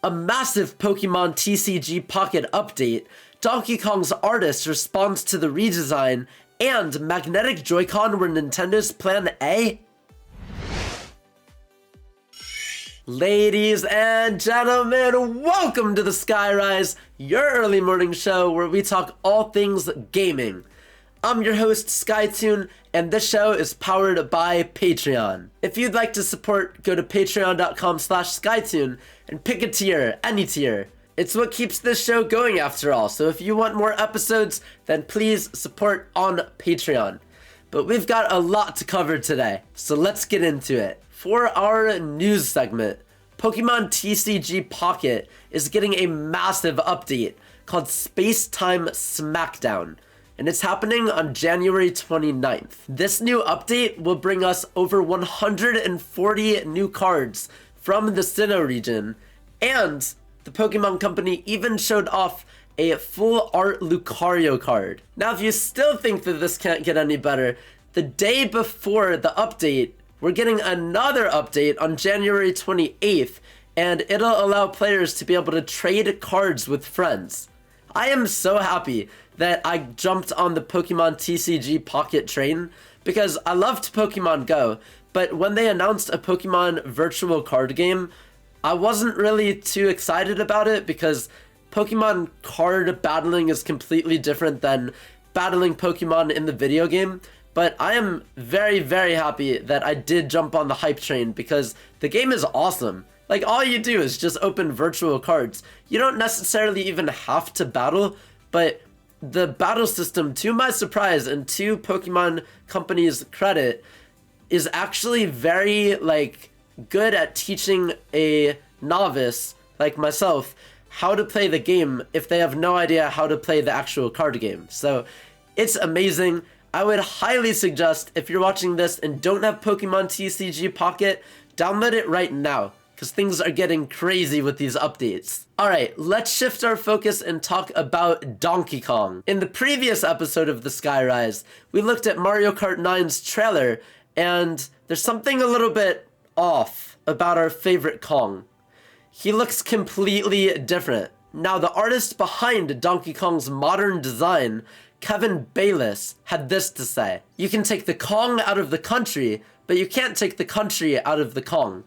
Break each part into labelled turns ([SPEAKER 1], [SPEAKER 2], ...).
[SPEAKER 1] A massive Pokemon TCG Pocket update, Donkey Kong's artist responds to the redesign, and magnetic Joy-Con were Nintendo's plan A? Ladies and gentlemen, welcome to the Skyrise, your early morning show where we talk all things gaming. I'm your host, Skytoon, and this show is powered by Patreon. If you'd like to support, go to patreon.com/Skytoon and pick a tier, any tier. It's what keeps this show going after all, so if you want more episodes, then please support on Patreon. But we've got a lot to cover today, so let's get into it. For our news segment, Pokemon TCG Pocket is getting a massive update called Space-Time Smackdown, and it's happening on January 29th. This new update will bring us over 140 new cards from the Sinnoh region, and the Pokemon Company even showed off a full art Lucario card. Now, if you still think that this can't get any better, the day before the update, we're getting another update on January 28th, and it'll allow players to be able to trade cards with friends. I am so happy that I jumped on the Pokemon TCG Pocket train because I loved Pokemon Go, but when they announced a Pokemon virtual card game, I wasn't really too excited about it because Pokemon card battling is completely different than battling Pokemon in the video game. But I am very, very happy that I did jump on the hype train because the game is awesome. Like, all you do is just open virtual cards. You don't necessarily even have to battle, but the battle system, to my surprise and to Pokemon Company's credit, is actually very, good at teaching a novice like myself how to play the game if they have no idea how to play the actual card game. So it's amazing. I would highly suggest, if you're watching this and don't have Pokemon TCG Pocket, download it right now, because things are getting crazy with these updates. Alright, let's shift our focus and talk about Donkey Kong. In the previous episode of the Skyrise, we looked at Mario Kart 9's trailer, and there's something a little bit off about our favorite Kong. He looks completely different. Now, the artist behind Donkey Kong's modern design, Kevin Bayliss, had this to say: "You can take the Kong out of the country, but you can't take the country out of the Kong."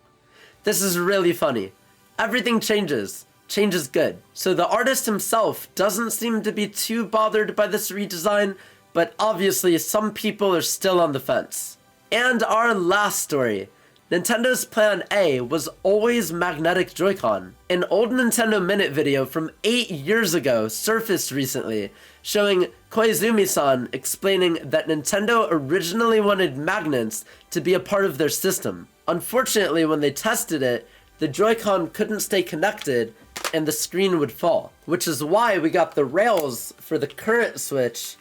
[SPEAKER 1] This is really funny. Everything changes. Change is good. So the artist himself doesn't seem to be too bothered by this redesign, but obviously some people are still on the fence. And our last story. Nintendo's plan A was always magnetic Joy-Con. An old Nintendo Minute video from 8 years ago surfaced recently, showing Koizumi-san explaining that Nintendo originally wanted magnets to be a part of their system. Unfortunately, when they tested it, the Joy-Con couldn't stay connected and the screen would fall, which is why we got the rails for the current Switch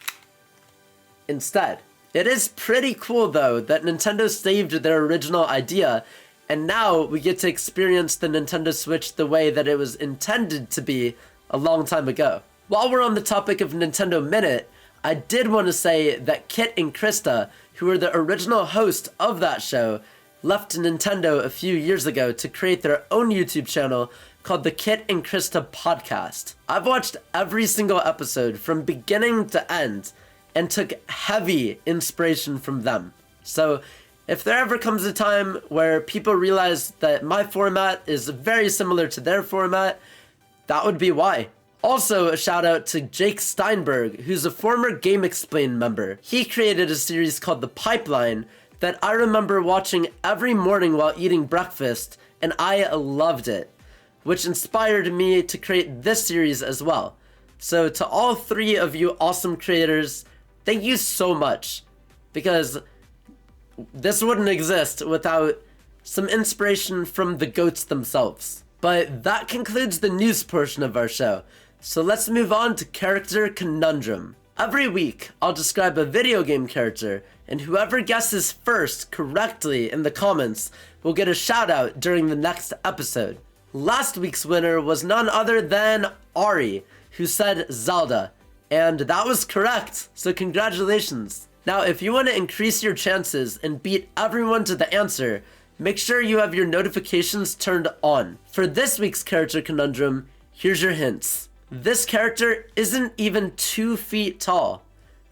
[SPEAKER 1] instead. It is pretty cool, though, that Nintendo saved their original idea, and now we get to experience the Nintendo Switch the way that it was intended to be a long time ago. While we're on the topic of Nintendo Minute, I did want to say that Kit and Christa, who were the original host of that show, left Nintendo a few years ago to create their own YouTube channel called the Kit and Christa Podcast. I've watched every single episode from beginning to end, and took heavy inspiration from them. So if there ever comes a time where people realize that my format is very similar to their format, that would be why. Also, a shout out to Jake Steinberg, who's a former Game Explain member. He created a series called The Pipeline that I remember watching every morning while eating breakfast, and I loved it, which inspired me to create this series as well. So to all three of you awesome creators, thank you so much, because this wouldn't exist without some inspiration from the goats themselves. But that concludes the news portion of our show, so let's move on to Character Conundrum. Every week, I'll describe a video game character, and whoever guesses first correctly in the comments will get a shout out during the next episode. Last week's winner was none other than Ari, who said Zelda. And that was correct, so congratulations. Now, if you want to increase your chances and beat everyone to the answer, make sure you have your notifications turned on. For this week's character conundrum, here's your hints. This character isn't even 2 feet tall.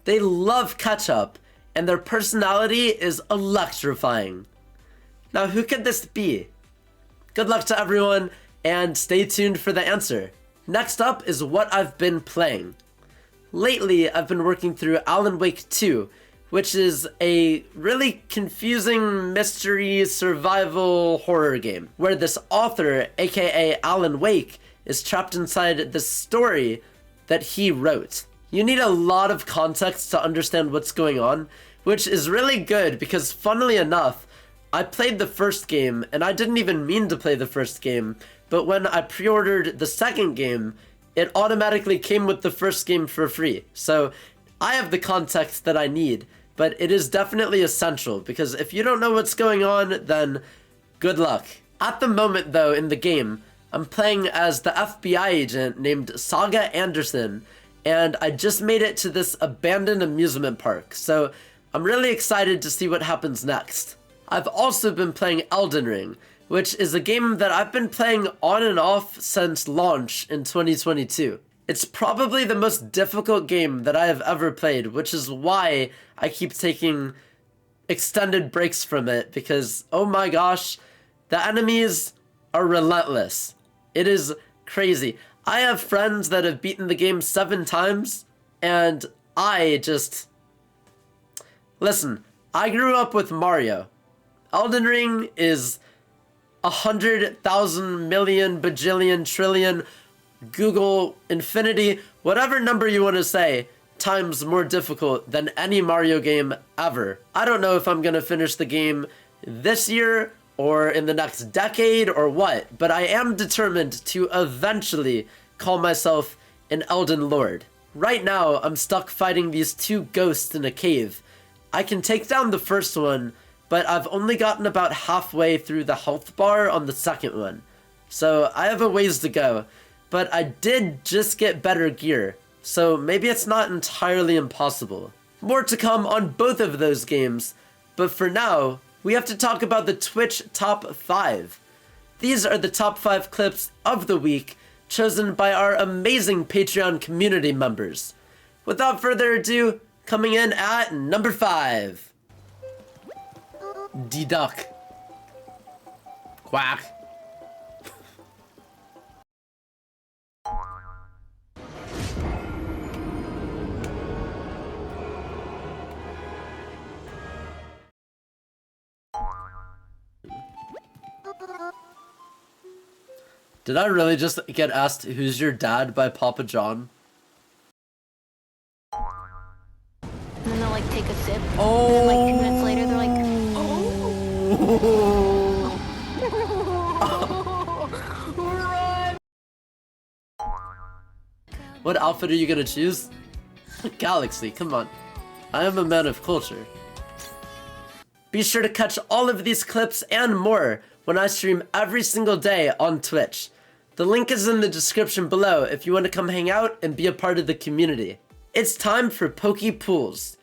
[SPEAKER 1] They love ketchup, and their personality is electrifying. Now, who could this be? Good luck to everyone, and stay tuned for the answer. Next up is what I've been playing. Lately, I've been working through Alan Wake 2, which is a really confusing mystery survival horror game, where this author, aka Alan Wake, is trapped inside this story that he wrote. You need a lot of context to understand what's going on, which is really good because, funnily enough, I played the first game, and I didn't even mean to play the first game, but when I pre-ordered the second game, it automatically came with the first game for free. So I have the context that I need, but it is definitely essential, because if you don't know what's going on, then good luck. At the moment, though, in the game, I'm playing as the FBI agent named Saga Anderson, and I just made it to this abandoned amusement park, so I'm really excited to see what happens next. I've also been playing Elden Ring, which is a game that I've been playing on and off since launch in 2022. It's probably the most difficult game that I have ever played, which is why I keep taking extended breaks from it, because, oh my gosh, the enemies are relentless. It is crazy. I have friends that have beaten the game 7 times, and I just... Listen, I grew up with Mario. Elden Ring is 100,000 million bajillion trillion Google infinity, whatever number you want to say, times more difficult than any Mario game ever. I don't know if I'm gonna finish the game this year or in the next decade or what, but I am determined to eventually call myself an Elden Lord. Right now, I'm stuck fighting these 2 ghosts in a cave. I can take down the first one, but I've only gotten about halfway through the health bar on the second one. So I have a ways to go, but I did just get better gear, so maybe it's not entirely impossible. More to come on both of those games, but for now, we have to talk about the Twitch Top 5. These are the top 5 clips of the week, chosen by our amazing Patreon community members. Without further ado, coming in at number 5. D-Duck. Quack. Did I really just get asked, "Who's your dad?" by Papa John?
[SPEAKER 2] And then they'll like take a sip.
[SPEAKER 1] Oh.
[SPEAKER 2] And then like 2 minutes later, they're like,
[SPEAKER 1] Run! What outfit are you gonna choose? Galaxy, come on. I am a man of culture. Be sure to catch all of these clips and more when I stream every single day on Twitch. The link is in the description below if you want to come hang out and be a part of the community. It's time for Pok Pools.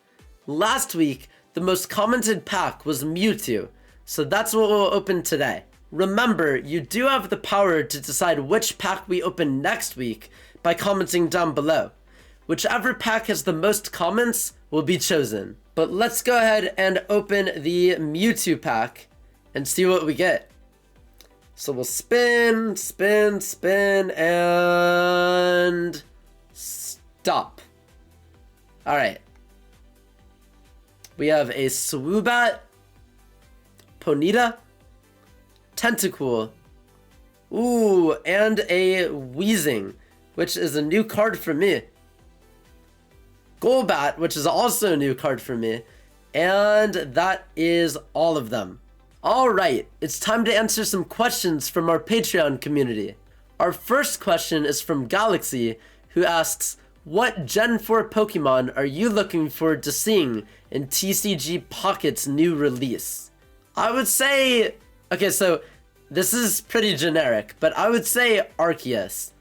[SPEAKER 1] Last week, the most commented pack was Mewtwo, so that's what we'll open today. Remember, you do have the power to decide which pack we open next week by commenting down below. Whichever pack has the most comments will be chosen. But let's go ahead and open the Mewtwo pack and see what we get. So we'll spin, spin, spin, and stop. All right. We have a Swoobat, Ponyta, Tentacool, ooh, and a Weezing, which is a new card for me. Golbat, which is also a new card for me. And that is all of them. Alright, it's time to answer some questions from our Patreon community. Our first question is from Galaxy, who asks, what Gen 4 Pokemon are you looking forward to seeing in TCG Pocket's new release? I would say... Okay, so this is pretty generic, but I would say Arceus.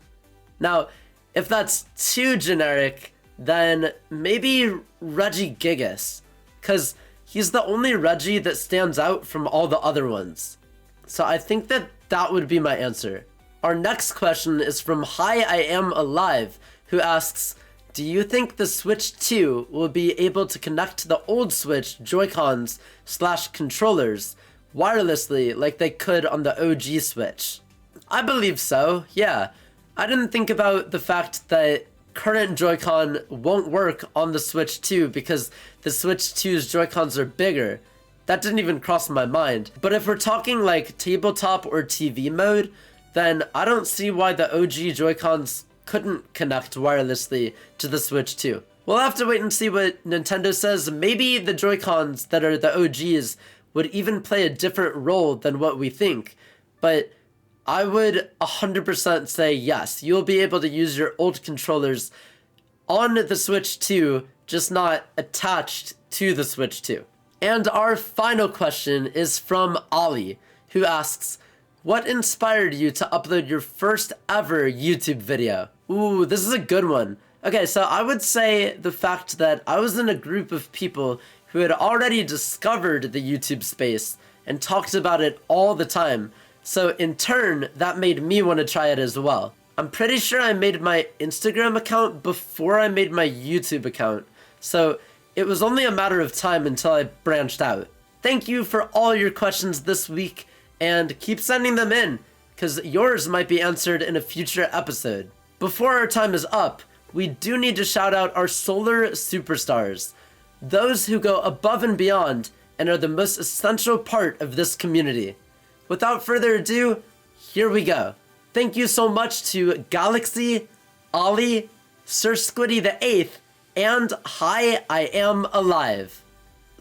[SPEAKER 1] Now, if that's too generic, then maybe Regigigas. Because he's the only Reggie that stands out from all the other ones. So I think that would be my answer. Our next question is from Hi I Am Alive, who asks, do you think the Switch 2 will be able to connect to the old Switch Joy-Cons / controllers wirelessly like they could on the OG Switch? I believe so, yeah. I didn't think about the fact that current Joy-Con won't work on the Switch 2 because the Switch 2's Joy-Cons are bigger. That didn't even cross my mind. But if we're talking like tabletop or TV mode, then I don't see why the OG Joy-Cons couldn't connect wirelessly to the Switch 2. We'll have to wait and see what Nintendo says. Maybe the Joy-Cons that are the OGs would even play a different role than what we think. But I would 100% say yes, you'll be able to use your old controllers on the Switch 2, just not attached to the Switch 2. And our final question is from Ollie, who asks, what inspired you to upload your first ever YouTube video? Ooh, this is a good one. Okay, so I would say the fact that I was in a group of people who had already discovered the YouTube space and talked about it all the time. So in turn, that made me want to try it as well. I'm pretty sure I made my Instagram account before I made my YouTube account. So it was only a matter of time until I branched out. Thank you for all your questions this week, and keep sending them in, because yours might be answered in a future episode. Before our time is up, we do need to shout out our solar superstars, those who go above and beyond and are the most essential part of this community. Without further ado, here we go. Thank you so much to Galaxy, Ollie, Sir Squiddy the 8th, and Hi I Am Alive.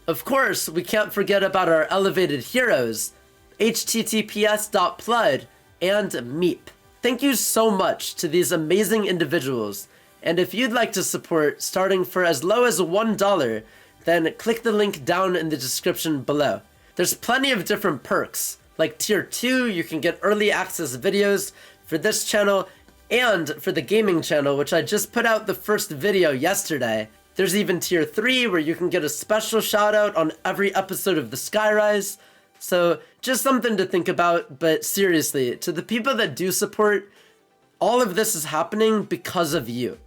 [SPEAKER 1] Of course, we can't forget about our elevated heroes, https://plud and Meep. Thank you so much to these amazing individuals, and if you'd like to support starting for as low as $1, then click the link down in the description below. There's plenty of different perks, like tier 2 you can get early access videos for this channel and for the gaming channel, which I just put out the first video yesterday. There's even tier 3 where you can get a special shout out on every episode of the Skyrise. So just something to think about, but seriously, to the people that do support, all of this is happening because of you.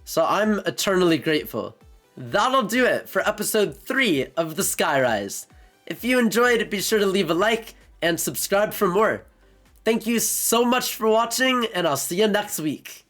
[SPEAKER 1] So I'm eternally grateful. That'll do it for episode 3 of the Skyrise. If you enjoyed, be sure to leave a like and subscribe for more. Thank you so much for watching, and I'll see you next week.